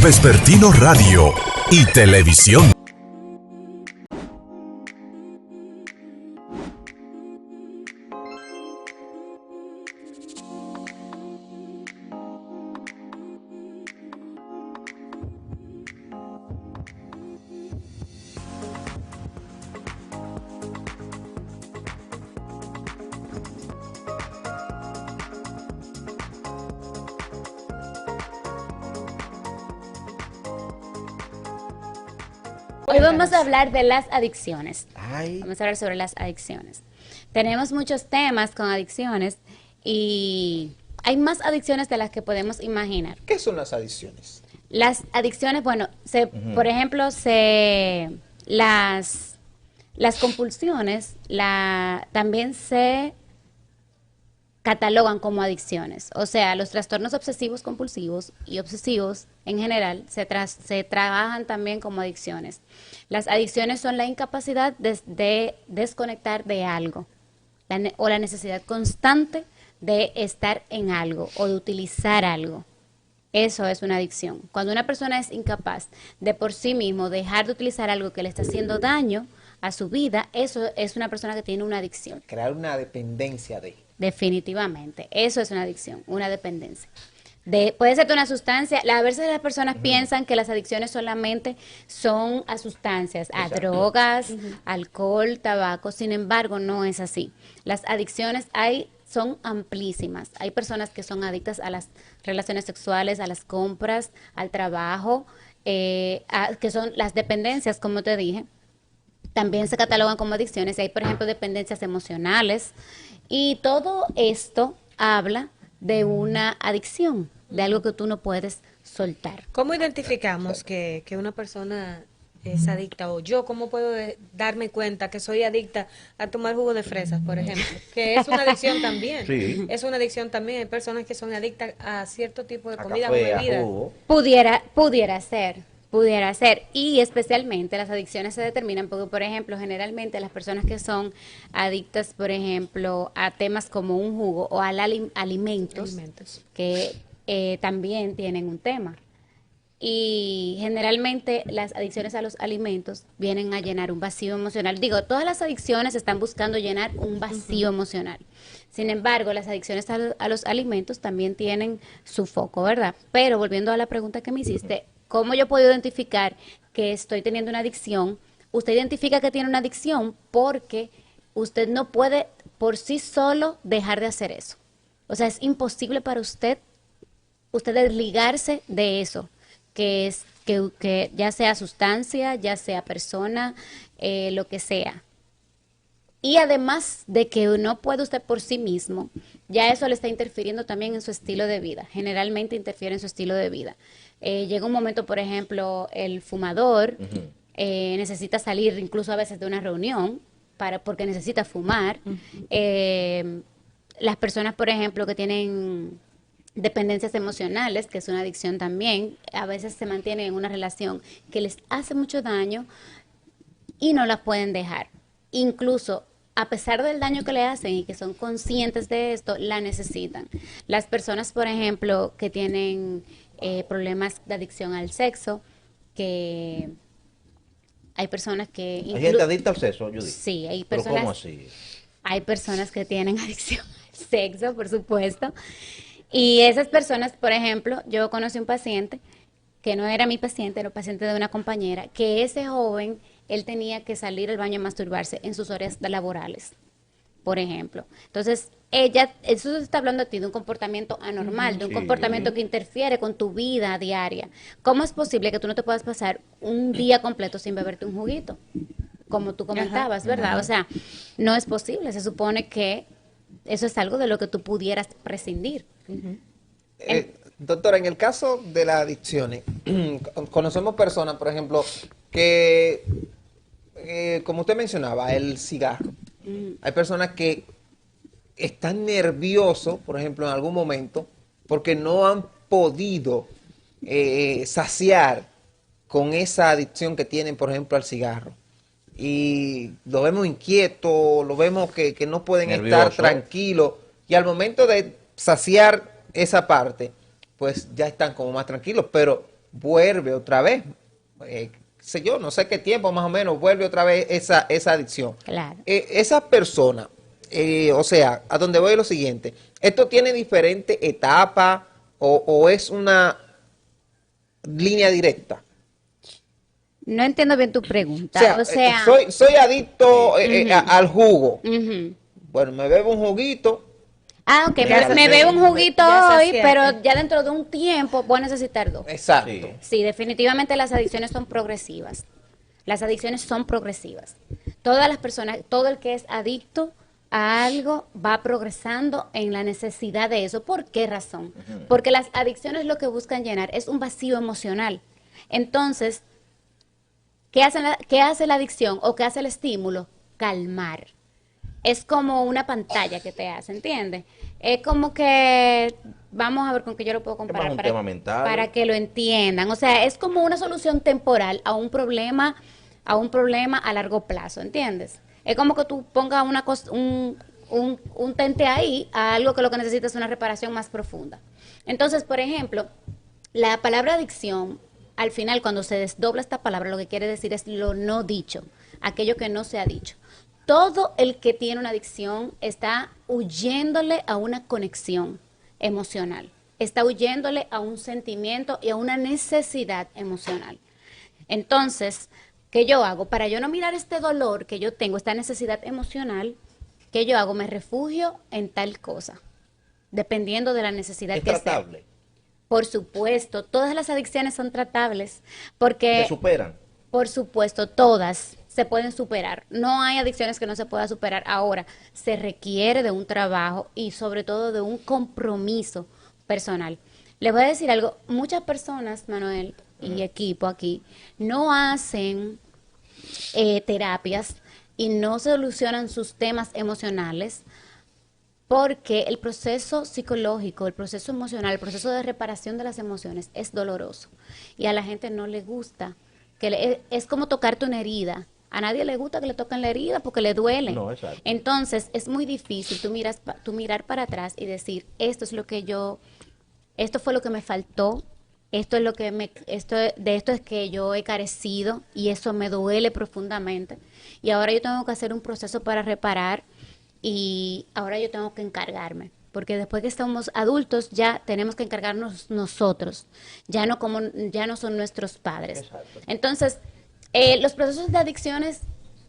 Vespertino Radio y Televisión. Hoy vamos a hablar de las adicciones. Ay. Vamos a hablar sobre las adicciones. Tenemos muchos temas con adicciones y hay más adicciones de las que podemos imaginar. ¿Qué son las adicciones? Las adicciones, bueno, por ejemplo, las compulsiones también se catalogan como adicciones. O sea, los trastornos obsesivos compulsivos y obsesivos en general se trabajan también como adicciones. Las adicciones son la incapacidad de desconectar de algo o la necesidad constante de estar en algo o de utilizar algo. Eso es una adicción. Cuando una persona es incapaz de por sí mismo dejar de utilizar algo que le está haciendo daño a su vida, eso es una persona que tiene una adicción. Crear una dependencia de. Definitivamente, eso es una adicción, una dependencia. Puede ser de una sustancia. A veces las personas piensan que las adicciones solamente son a sustancias, a drogas, alcohol, tabaco. Sin embargo, no es así. Las adicciones son amplísimas. Hay personas que son adictas a las relaciones sexuales, a las compras, al trabajo, que son las dependencias, como te dije. También se catalogan como adicciones. Hay, por ejemplo, dependencias emocionales. Y todo esto habla de una adicción, de algo que tú no puedes soltar. ¿Cómo identificamos que una persona es adicta? O yo, ¿cómo puedo darme cuenta que soy adicta a tomar jugo de fresas, por ejemplo? Que es una adicción también. Sí. Es una adicción también. Hay personas que son adictas a cierto tipo de A comida café, o a bebida. jugo. Pudiera ser. Y especialmente las adicciones se determinan porque, por ejemplo, generalmente las personas que son adictas, por ejemplo, a temas como un jugo o a alimentos, que también tienen un tema. Y generalmente las adicciones a los alimentos vienen a llenar un vacío emocional. Digo, todas las adicciones están buscando llenar un vacío emocional. Sin embargo, las adicciones a los alimentos también tienen su foco, ¿verdad? Pero volviendo a la pregunta que me hiciste, ¿cómo yo puedo identificar que estoy teniendo una adicción? Usted identifica que tiene una adicción porque usted no puede por sí solo dejar de hacer eso. O sea, es imposible para usted desligarse de eso, que ya sea sustancia, ya sea persona, lo que sea. Y además de que no puede usted por sí mismo, ya eso le está interfiriendo también en su estilo de vida. Generalmente interfiere en su estilo de vida. Llega un momento, por ejemplo, el fumador necesita salir incluso a veces de una reunión porque necesita fumar. Las personas, por ejemplo, que tienen dependencias emocionales, que es una adicción también, a veces se mantienen en una relación que les hace mucho daño y no la pueden dejar. Incluso a pesar del daño que le hacen y que son conscientes de esto, la necesitan. Las personas, por ejemplo, que tienen problemas de adicción al sexo, que hay personas que... ¿Hay gente adicta al sexo, Judy? Sí, hay ¿Pero personas... cómo así? Hay personas que tienen adicción al sexo, por supuesto. Y esas personas, por ejemplo, yo conocí un paciente, que no era mi paciente, era un paciente de una compañera, que ese joven, él tenía que salir al baño a masturbarse en sus horas laborales, por ejemplo. Entonces, eso está hablando a ti de un comportamiento anormal, de un comportamiento que interfiere con tu vida diaria. ¿Cómo es posible que tú no te puedas pasar un día completo sin beberte un juguito? Como tú comentabas, ¿verdad? O sea, no es posible. Se supone que eso es algo de lo que tú pudieras prescindir. Doctora, en el caso de las adicciones, conocemos personas, por ejemplo, que, como usted mencionaba, el cigarro. Hay personas que están nerviosos, por ejemplo, en algún momento, porque no han podido saciar con esa adicción que tienen, por ejemplo, al cigarro. Y lo vemos inquieto, lo vemos que no pueden estar tranquilos. Y al momento de saciar esa parte, pues ya están como más tranquilos. Pero vuelve otra vez. Sé yo, no sé qué tiempo más o menos, vuelve otra vez esa adicción. Claro. Esa persona, o sea, a donde voy es lo siguiente, ¿esto tiene diferentes etapas o es una línea directa? No entiendo bien tu pregunta. O sea, soy adicto al jugo. ujú. Bueno, me bebo un juguito. Ah, ok, Ya pues me bebo un juguito ya hoy, saciaste. pero ya dentro de un tiempo voy a necesitar dos. Exacto. Sí. Sí, definitivamente las adicciones son progresivas. Las adicciones son progresivas. Todas las personas, todo el que es adicto a algo va progresando en la necesidad de eso. ¿Por qué razón? Porque las adicciones lo que buscan llenar es un vacío emocional. Entonces, qué hace la adicción o qué hace el estímulo? Calmar. Es como una pantalla que te hace, ¿entiendes? Es como que, vamos a ver con qué yo lo puedo comparar más un tema mental. para que lo entiendan. O sea, es como una solución temporal a un problema a largo plazo, ¿entiendes? Es como que tú pongas una un tente ahí a algo que lo que necesita es una reparación más profunda. Entonces, por ejemplo, la palabra adicción, al final, cuando se desdobla esta palabra, lo que quiere decir es lo no dicho, aquello que no se ha dicho. Todo el que tiene una adicción está huyéndole a una conexión emocional, está huyéndole a un sentimiento y a una necesidad emocional. Entonces, ¿qué yo hago? Para yo no mirar este dolor que yo tengo, esta necesidad emocional, ¿qué yo hago? Me refugio en tal cosa, dependiendo de la necesidad Es que sea. tratable. Por supuesto, todas las adicciones son tratables, porque... Se superan. Por supuesto, todas se pueden superar. No hay adicciones que no se pueda superar. Ahora, se requiere de un trabajo y sobre todo de un compromiso personal. Les voy a decir algo, muchas personas, Manuel y equipo aquí, no hacen terapias y no solucionan sus temas emocionales porque el proceso psicológico, el proceso emocional, el proceso de reparación de las emociones es doloroso y a la gente no le gusta. Es como tocarte una herida. A nadie le gusta que le toquen la herida porque le duele. No, exacto. Entonces, es muy difícil tú mirar para atrás y decir, esto fue lo que me faltó, esto es que yo he carecido y eso me duele profundamente. Y ahora yo tengo que hacer un proceso para reparar y ahora yo tengo que encargarme. Porque después que estamos adultos ya tenemos que encargarnos nosotros, ya no son nuestros padres. Exacto. Entonces, los procesos de adicciones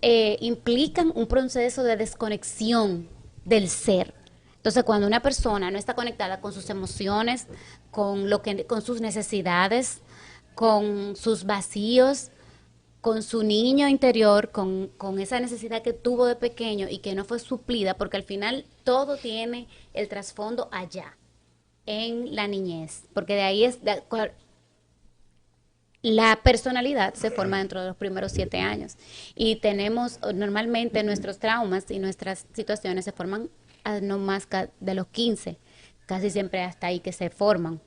implican un proceso de desconexión del ser. Entonces, cuando una persona no está conectada con sus emociones, con sus necesidades, con sus vacíos, con su niño interior, con esa necesidad que tuvo de pequeño y que no fue suplida, porque al final todo tiene el trasfondo allá, en la niñez, porque de ahí la personalidad se forma dentro de los primeros 7 años y tenemos normalmente nuestros traumas y nuestras situaciones se forman a no más de los 15, casi siempre hasta ahí que se forman.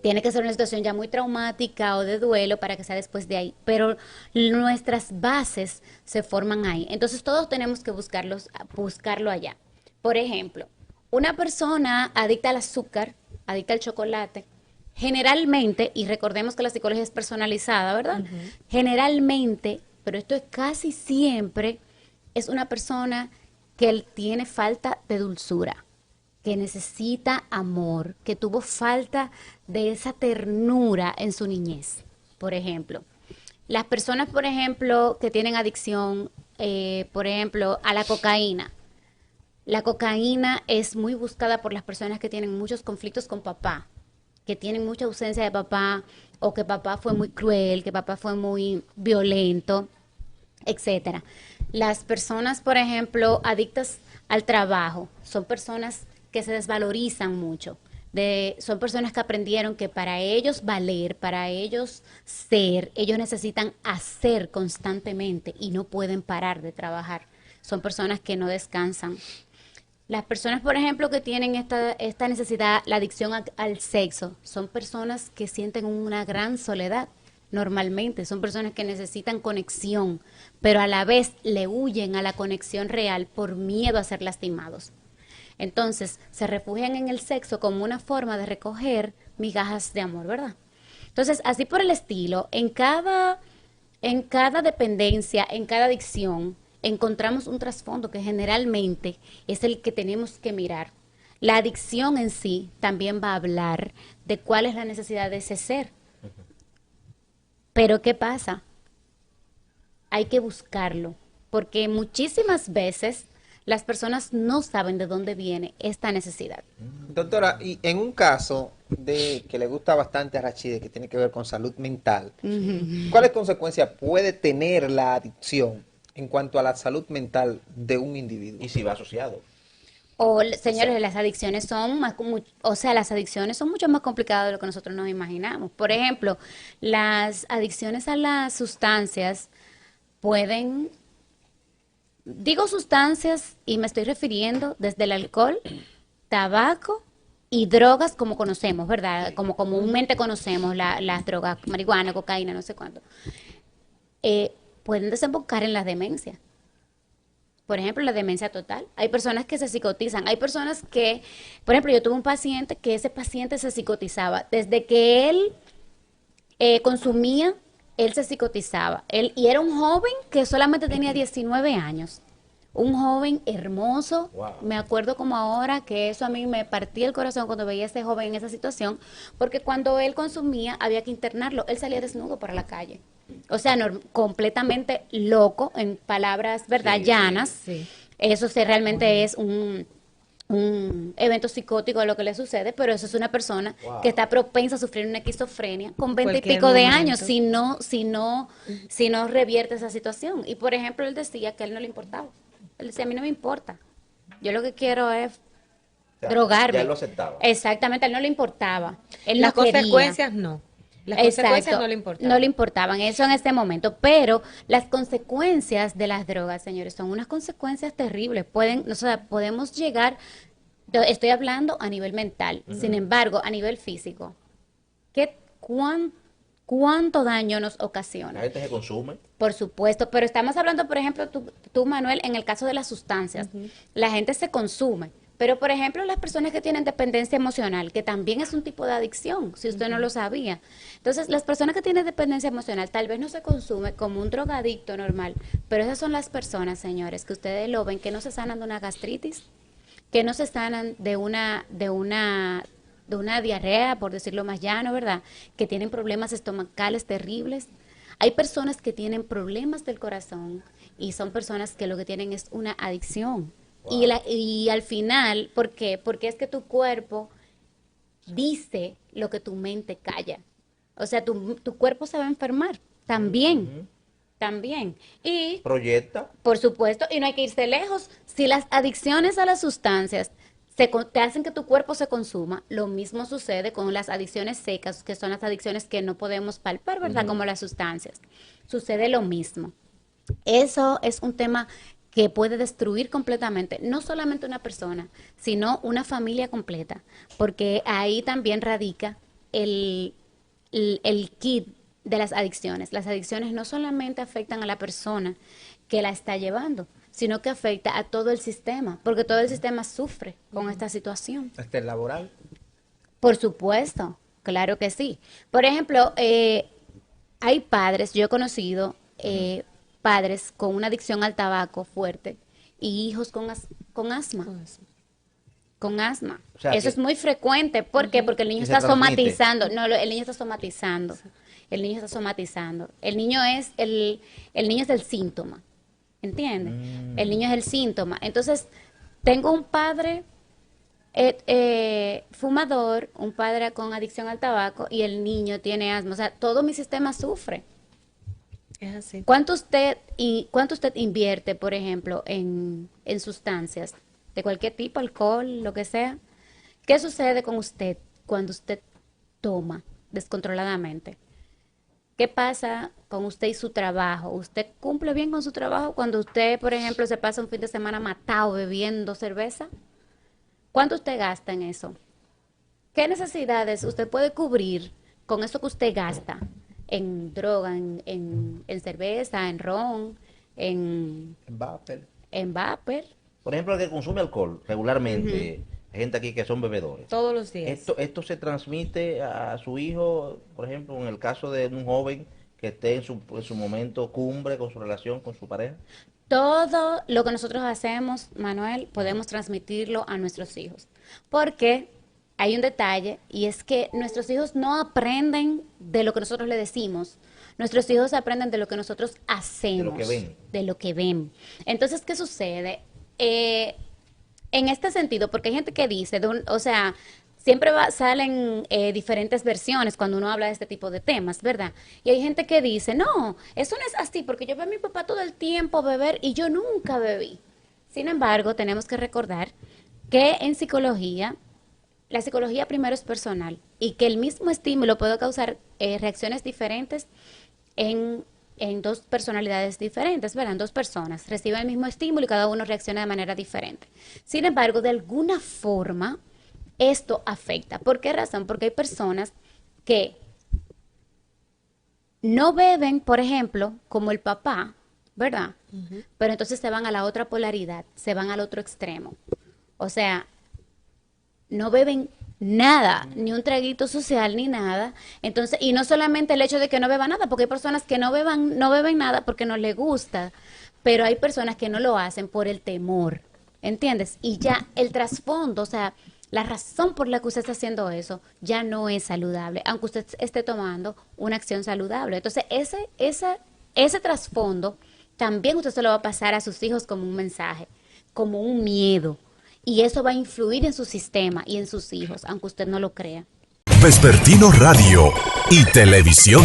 Tiene que ser una situación ya muy traumática o de duelo para que sea después de ahí, pero nuestras bases se forman ahí. Entonces todos tenemos que buscarlo allá. Por ejemplo, una persona adicta al azúcar, adicta al chocolate, generalmente, y recordemos que la psicología es personalizada, ¿verdad? Generalmente, pero esto es casi siempre, es una persona que tiene falta de dulzura, que necesita amor, que tuvo falta de esa ternura en su niñez, por ejemplo. Las personas, por ejemplo, que tienen adicción, por ejemplo, a la cocaína. La cocaína es muy buscada por las personas que tienen muchos conflictos con papá, que tienen mucha ausencia de papá, o que papá fue muy cruel, que papá fue muy violento, etcétera. Las personas, por ejemplo, adictas al trabajo, son personas que se desvalorizan mucho. Son personas que aprendieron que para ellos valer, para ellos ser, ellos necesitan hacer constantemente y no pueden parar de trabajar. Son personas que no descansan. Las personas, por ejemplo, que tienen esta necesidad, la adicción al sexo, son personas que sienten una gran soledad. Normalmente son personas que necesitan conexión, pero a la vez le huyen a la conexión real por miedo a ser lastimados. Entonces, se refugian en el sexo como una forma de recoger migajas de amor, ¿verdad? Entonces, así por el estilo, en cada dependencia, en cada adicción, encontramos un trasfondo que generalmente es el que tenemos que mirar. La adicción en sí también va a hablar de cuál es la necesidad de ese ser. Pero ¿qué pasa? Hay que buscarlo, porque muchísimas veces las personas no saben de dónde viene esta necesidad. Doctora, y en un caso de que le gusta bastante a Rachide, que tiene que ver con salud mental, ¿cuáles consecuencias puede tener la adicción en cuanto a la salud mental de un individuo? Y si va asociado. Señores, las adicciones son las adicciones son mucho más complicadas de lo que nosotros nos imaginamos. Por ejemplo, las adicciones a las sustancias pueden, digo sustancias y me estoy refiriendo desde el alcohol, tabaco y drogas como conocemos, ¿verdad? Como comúnmente conocemos las drogas, marihuana, cocaína, no sé cuánto. Pueden desembocar en la demencia. Por ejemplo, la demencia total. Hay personas que se psicotizan. Hay personas que, por ejemplo, yo tuve un paciente que ese paciente se psicotizaba. Desde que él consumía, él se psicotizaba. Y era un joven que solamente tenía 19 años. Un joven hermoso. Wow. Me acuerdo como ahora que eso a mí me partía el corazón cuando veía a ese joven en esa situación, porque cuando él consumía había que internarlo. Él salía desnudo para la calle. O sea, completamente loco, en palabras, ¿verdad? Sí, llanas. sí. Eso sí, realmente es un evento psicótico lo que le sucede, pero eso es una persona Wow. que está propensa a sufrir una esquizofrenia con 20 y Cualquier pico de momento. años si no revierte esa situación. Y por ejemplo, él decía que a él no le importaba. Él decía, a mí no me importa. Yo lo que quiero es O sea, drogarme. ya él lo aceptaba. Exactamente, a él no le importaba. Él Las no quería. consecuencias no. Las consecuencias no le importan. No le importaban eso en este momento, pero las consecuencias de las drogas, señores, son unas consecuencias terribles. Podemos llegar, yo estoy hablando a nivel mental, sin embargo, a nivel físico, ¿cuánto daño nos La ocasiona? gente se consume. Por supuesto, pero estamos hablando, por ejemplo, tú, Manuel, en el caso de las sustancias, la gente se consume. Pero, por ejemplo, las personas que tienen dependencia emocional, que también es un tipo de adicción, si usted no lo sabía. Entonces, las personas que tienen dependencia emocional tal vez no se consume como un drogadicto normal, pero esas son las personas, señores, que ustedes lo ven, que no se sanan de una gastritis, que no se sanan de una diarrea, por decirlo más llano, ¿verdad? Que tienen problemas estomacales terribles. Hay personas que tienen problemas del corazón y son personas que lo que tienen es una adicción. Wow. Y al final, ¿por qué? Porque es que tu cuerpo dice lo que tu mente calla. O sea, tu cuerpo se va a enfermar también. También. Y, Proyecta. por supuesto, y no hay que irse lejos. Si las adicciones a las sustancias te hacen que tu cuerpo se consuma, lo mismo sucede con las adicciones secas, que son las adicciones que no podemos palpar, ¿verdad? Como las sustancias. Sucede lo mismo. Eso es un tema que puede destruir completamente, no solamente una persona, sino una familia completa, porque ahí también radica el kit de las adicciones. Las adicciones no solamente afectan a la persona que la está llevando, sino que afecta a todo el sistema, porque todo el sistema sufre con esta situación. Hasta el laboral. Por supuesto, claro que sí. Por ejemplo, hay padres, yo he conocido padres con una adicción al tabaco fuerte y hijos con asma. Con asma. O sea, Eso que- es muy frecuente. ¿Por qué? Porque el niño Y se está transmite. somatizando. No, el niño está somatizando. El niño está somatizando. El niño es el niño es el síntoma. ¿Entiendes? El niño es el síntoma. Entonces, tengo un padre fumador, un padre con adicción al tabaco y el niño tiene asma. O sea, todo mi sistema sufre. Es así. ¿Cuánto usted invierte, por ejemplo, en sustancias de cualquier tipo, alcohol, lo que sea? ¿Qué sucede con usted cuando usted toma descontroladamente? ¿Qué pasa con usted y su trabajo? ¿Usted cumple bien con su trabajo cuando usted, por ejemplo, se pasa un fin de semana matado bebiendo cerveza? ¿Cuánto usted gasta en eso? ¿Qué necesidades usted puede cubrir con eso que usted gasta? En droga, en cerveza, en ron, en En Vapor. vapor. Por ejemplo, el que consume alcohol regularmente, Hay gente aquí que son bebedores. Todos los días. Esto se transmite a su hijo, por ejemplo, en el caso de un joven que esté en su momento cumbre con su relación con su pareja. Todo lo que nosotros hacemos, Manuel, podemos transmitirlo a nuestros hijos. Porque hay un detalle y es que nuestros hijos no aprenden de lo que nosotros le decimos. Nuestros hijos aprenden de lo que nosotros hacemos. De lo que ven. De lo que ven. Entonces, ¿qué sucede? En este sentido, porque hay gente que dice, o sea, siempre salen diferentes versiones cuando uno habla de este tipo de temas, ¿verdad? Y hay gente que dice, no, eso no es así, porque yo veo a mi papá todo el tiempo beber y yo nunca bebí. Sin embargo, tenemos que recordar que en psicología, la psicología primero es personal y que el mismo estímulo puede causar reacciones diferentes en dos personalidades diferentes, ¿verdad? En dos personas reciben el mismo estímulo y cada uno reacciona de manera diferente. Sin embargo, de alguna forma, esto afecta. ¿Por qué razón? Porque hay personas que no beben, por ejemplo, como el papá, ¿verdad? Pero entonces se van a la otra polaridad, se van al otro extremo. O sea, no beben nada, ni un traguito social, ni nada. Entonces, y no solamente el hecho de que no beba nada, porque hay personas que no beben nada porque no les gusta, pero hay personas que no lo hacen por el temor, ¿entiendes? Y ya el trasfondo, o sea, la razón por la que usted está haciendo eso ya no es saludable, aunque usted esté tomando una acción saludable. Entonces, ese trasfondo también usted se lo va a pasar a sus hijos como un mensaje, como un miedo. Y eso va a influir en su sistema y en sus hijos, aunque usted no lo crea. Vespertino Radio y Televisión.